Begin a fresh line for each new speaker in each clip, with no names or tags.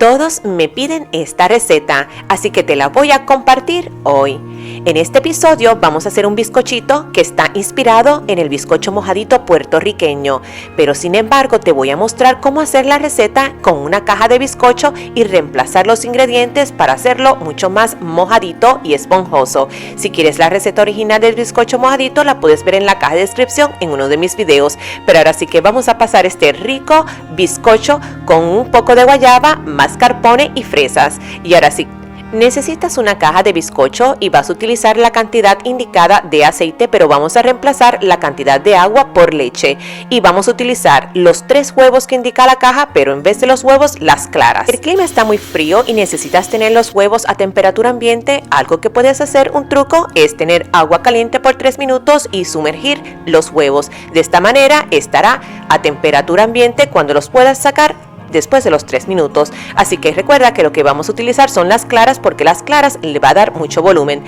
Todos me piden esta receta, así que te la voy a compartir hoy. En este episodio vamos a hacer un bizcochito que está inspirado en el bizcocho mojadito puertorriqueño, pero sin embargo te voy a mostrar cómo hacer la receta con una caja de bizcocho y reemplazar los ingredientes para hacerlo mucho más mojadito y esponjoso. Si quieres la receta original del bizcocho mojadito la puedes ver en la caja de descripción en uno de mis videos, pero ahora sí que vamos a pasar este rico bizcocho con un poco de guayaba, mascarpone y fresas. Y ahora sí, necesitas una caja de bizcocho y vas a utilizar la cantidad indicada de aceite, pero vamos a reemplazar la cantidad de agua por leche. Y vamos a utilizar los 3 huevos que indica la caja, pero en vez de los huevos, las claras. El clima está muy frío y necesitas tener los huevos a temperatura ambiente. Algo que puedes hacer, un truco, es tener agua caliente por 3 minutos y sumergir los huevos. De esta manera estará a temperatura ambiente cuando los puedas sacar después de los 3 minutos. Así que recuerda que lo que vamos a utilizar son las claras, porque las claras le va a dar mucho volumen.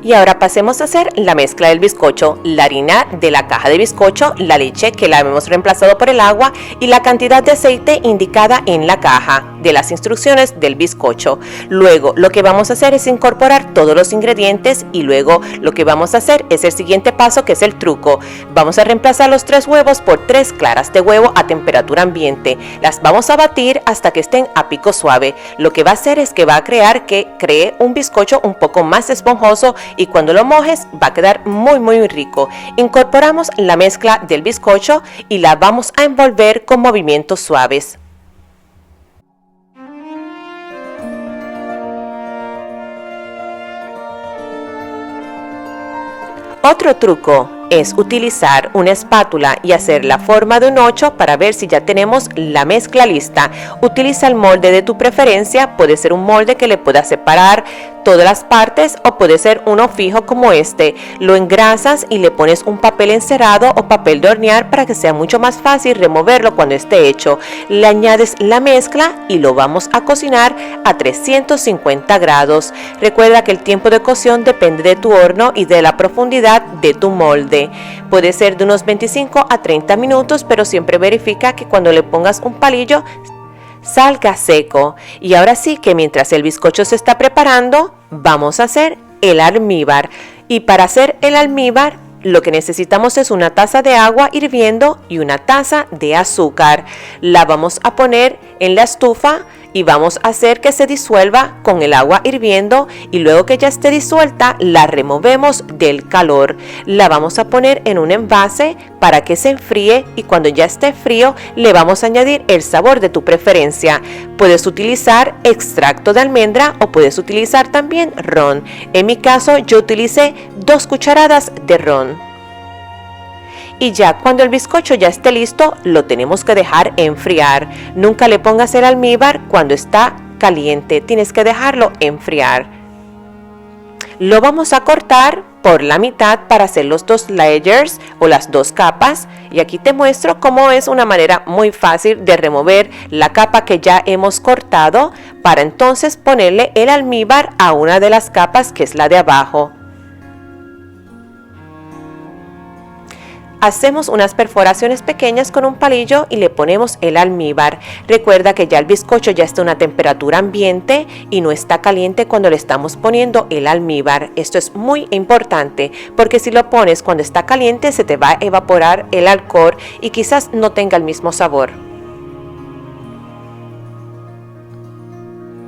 Y ahora pasemos a hacer la mezcla del bizcocho: la harina de la caja de bizcocho, la leche que la hemos reemplazado por el agua y la cantidad de aceite indicada en la caja de las instrucciones del bizcocho. Luego lo que vamos a hacer es incorporar todos los ingredientes y luego lo que vamos a hacer es el siguiente paso, que es el truco. Vamos a reemplazar los 3 huevos por 3 claras de huevo a temperatura ambiente. Las vamos a batir hasta que estén a pico suave. Lo que va a hacer es que va a cree un bizcocho un poco más esponjoso y cuando lo mojes va a quedar muy rico. Incorporamos la mezcla del bizcocho y la vamos a envolver con movimientos suaves. Otro truco es utilizar una espátula y hacer la forma de un 8 para ver si ya tenemos la mezcla lista. Utiliza el molde de tu preferencia, puede ser un molde que le puedas separar todas las partes o puede ser uno fijo como este. Lo engrasas y le pones un papel encerado o papel de hornear para que sea mucho más fácil removerlo cuando esté hecho. Le añades la mezcla y lo vamos a cocinar a 350 grados. Recuerda que el tiempo de cocción depende de tu horno y de la profundidad de tu molde. Puede ser de unos 25 a 30 minutos, pero siempre verifica que cuando le pongas un palillo salga seco. Y ahora sí que mientras el bizcocho se está preparando, vamos a hacer el almíbar. Y para hacer el almíbar lo que necesitamos es una taza de agua hirviendo y una taza de azúcar. La vamos a poner en la estufa y vamos a hacer que se disuelva con el agua hirviendo, y luego que ya esté disuelta la removemos del calor. La vamos a poner en un envase para que se enfríe y cuando ya esté frío le vamos a añadir el sabor de tu preferencia. Puedes utilizar extracto de almendra o puedes utilizar también ron. En mi caso yo utilicé 2 cucharadas de ron. Y ya cuando el bizcocho ya esté listo, lo tenemos que dejar enfriar. Nunca le pongas el almíbar cuando está caliente, tienes que dejarlo enfriar. Lo vamos a cortar por la mitad para hacer los 2 layers o las 2 capas. Y aquí te muestro cómo es una manera muy fácil de remover la capa que ya hemos cortado para entonces ponerle el almíbar a una de las capas, que es la de abajo. Hacemos unas perforaciones pequeñas con un palillo y le ponemos el almíbar. Recuerda que ya el bizcocho ya está a una temperatura ambiente y no está caliente cuando le estamos poniendo el almíbar. Esto es muy importante porque si lo pones cuando está caliente se te va a evaporar el alcohol y quizás no tenga el mismo sabor.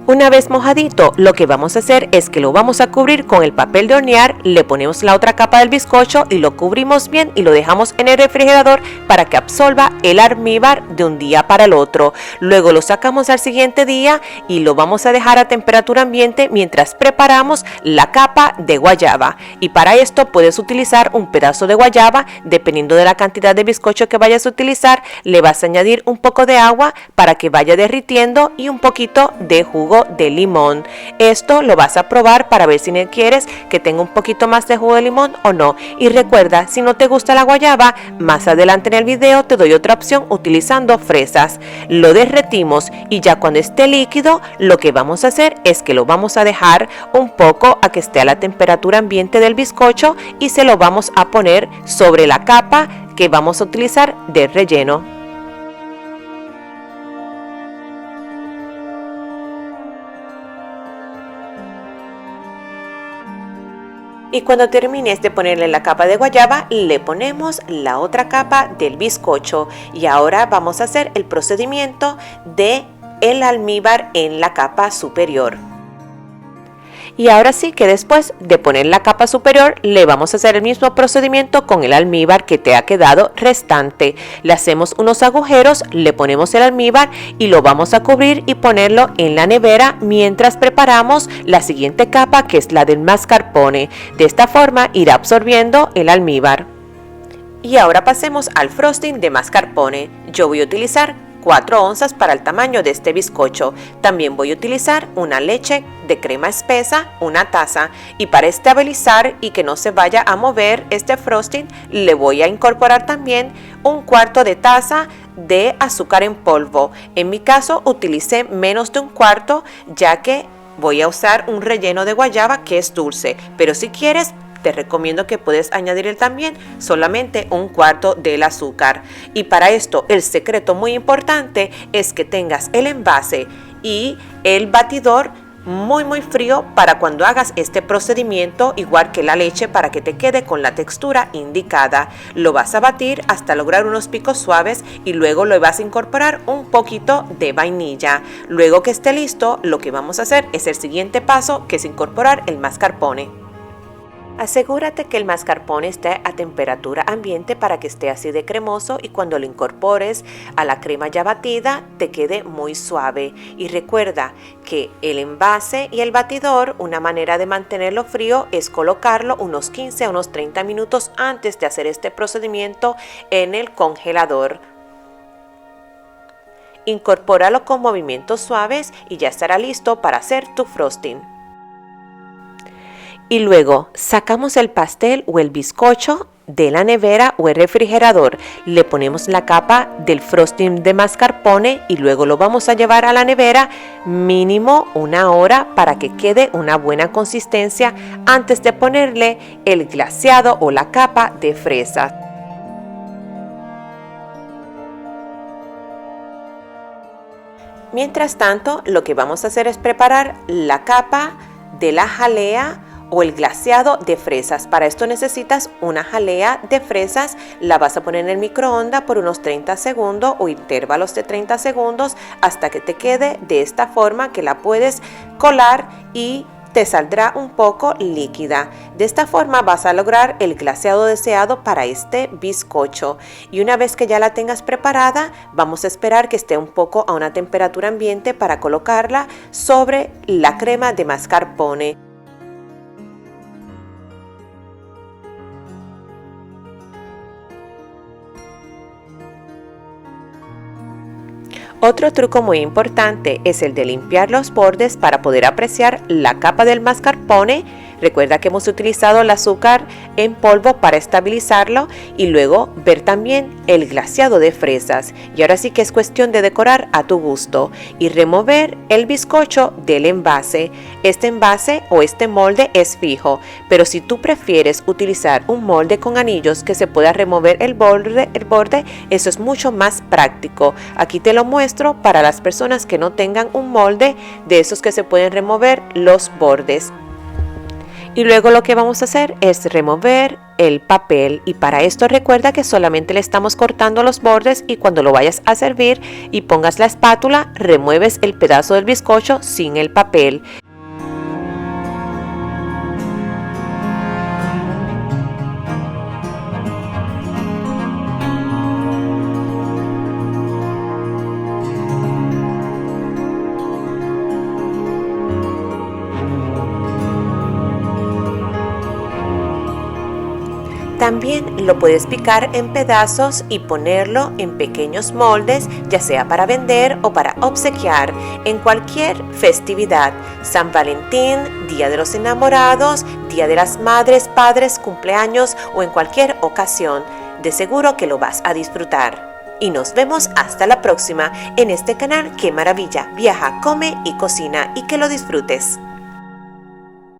Una vez mojadito, lo que vamos a hacer es que lo vamos a cubrir con el papel de hornear, le ponemos la otra capa del bizcocho y lo cubrimos bien y lo dejamos en el refrigerador para que absorba el almíbar de un día para el otro. Luego lo sacamos al siguiente día y lo vamos a dejar a temperatura ambiente mientras preparamos la capa de guayaba. Y para esto puedes utilizar un pedazo de guayaba, dependiendo de la cantidad de bizcocho que vayas a utilizar, le vas a añadir un poco de agua para que vaya derritiendo y un poquito de jugo de limón. Esto lo vas a probar para ver si quieres que tenga un poquito más de jugo de limón o no. Y recuerda, si no te gusta la guayaba, más adelante en el video te doy otra opción utilizando fresas. Lo derretimos y ya cuando esté líquido, lo que vamos a hacer es que lo vamos a dejar un poco a que esté a la temperatura ambiente del bizcocho y se lo vamos a poner sobre la capa que vamos a utilizar de relleno. Y cuando termines de ponerle la capa de guayaba, le ponemos la otra capa del bizcocho. Y ahora vamos a hacer el procedimiento de el almíbar en la capa superior. Y ahora sí que después de poner la capa superior le vamos a hacer el mismo procedimiento con el almíbar que te ha quedado restante. Le hacemos unos agujeros, le ponemos el almíbar y lo vamos a cubrir y ponerlo en la nevera mientras preparamos la siguiente capa, que es la del mascarpone. De esta forma irá absorbiendo el almíbar. Y ahora pasemos al frosting de mascarpone. Yo voy a utilizar 4 onzas para el tamaño de este bizcocho. También voy a utilizar una leche de crema espesa, una taza, y para estabilizar y que no se vaya a mover este frosting le voy a incorporar también 1/4 de taza de azúcar en polvo. En mi caso utilicé menos de 1/4 ya que voy a usar un relleno de guayaba que es dulce, pero si quieres te recomiendo que puedes añadir también solamente 1/4 del azúcar. Y para esto el secreto muy importante es que tengas el envase y el batidor muy frío para cuando hagas este procedimiento, igual que la leche, para que te quede con la textura indicada. Lo vas a batir hasta lograr unos picos suaves y luego le vas a incorporar un poquito de vainilla. Luego que esté listo, lo que vamos a hacer es el siguiente paso, que es incorporar el mascarpone. Asegúrate que el mascarpone esté a temperatura ambiente para que esté así de cremoso y cuando lo incorpores a la crema ya batida te quede muy suave. Y recuerda que el envase y el batidor, una manera de mantenerlo frío es colocarlo unos 15 a unos 30 minutos antes de hacer este procedimiento en el congelador. Incorpóralo con movimientos suaves y ya estará listo para hacer tu frosting. Y luego sacamos el pastel o el bizcocho de la nevera o el refrigerador, le ponemos la capa del frosting de mascarpone y luego lo vamos a llevar a la nevera mínimo 1 hora para que quede una buena consistencia antes de ponerle el glaseado o la capa de fresas. Mientras tanto, lo que vamos a hacer es preparar la capa de la jalea o el glaseado de fresas. Para esto necesitas una jalea de fresas, la vas a poner en el microondas por unos 30 segundos o intervalos de 30 segundos hasta que te quede de esta forma que la puedes colar y te saldrá un poco líquida. De esta forma vas a lograr el glaseado deseado para este bizcocho. Y una vez que ya la tengas preparada, vamos a esperar que esté un poco a una temperatura ambiente para colocarla sobre la crema de mascarpone. Otro truco muy importante es el de limpiar los bordes para poder apreciar la capa del mascarpone. Recuerda que hemos utilizado el azúcar en polvo para estabilizarlo y luego ver también el glaseado de fresas. Y ahora sí que es cuestión de decorar a tu gusto y remover el bizcocho del envase. Este envase o este molde es fijo, pero si tú prefieres utilizar un molde con anillos que se pueda remover el borde, eso es mucho más práctico. Aquí te lo muestro para las personas que no tengan un molde de esos que se pueden remover los bordes. Y luego lo que vamos a hacer es remover el papel y para esto recuerda que solamente le estamos cortando los bordes y cuando lo vayas a servir y pongas la espátula, remueves el pedazo del bizcocho sin el papel. También lo puedes picar en pedazos y ponerlo en pequeños moldes, ya sea para vender o para obsequiar en cualquier festividad. San Valentín, Día de los Enamorados, Día de las Madres, Padres, cumpleaños o en cualquier ocasión. De seguro que lo vas a disfrutar. Y nos vemos hasta la próxima en este canal. ¡Qué maravilla! Viaja, come y cocina y que lo disfrutes.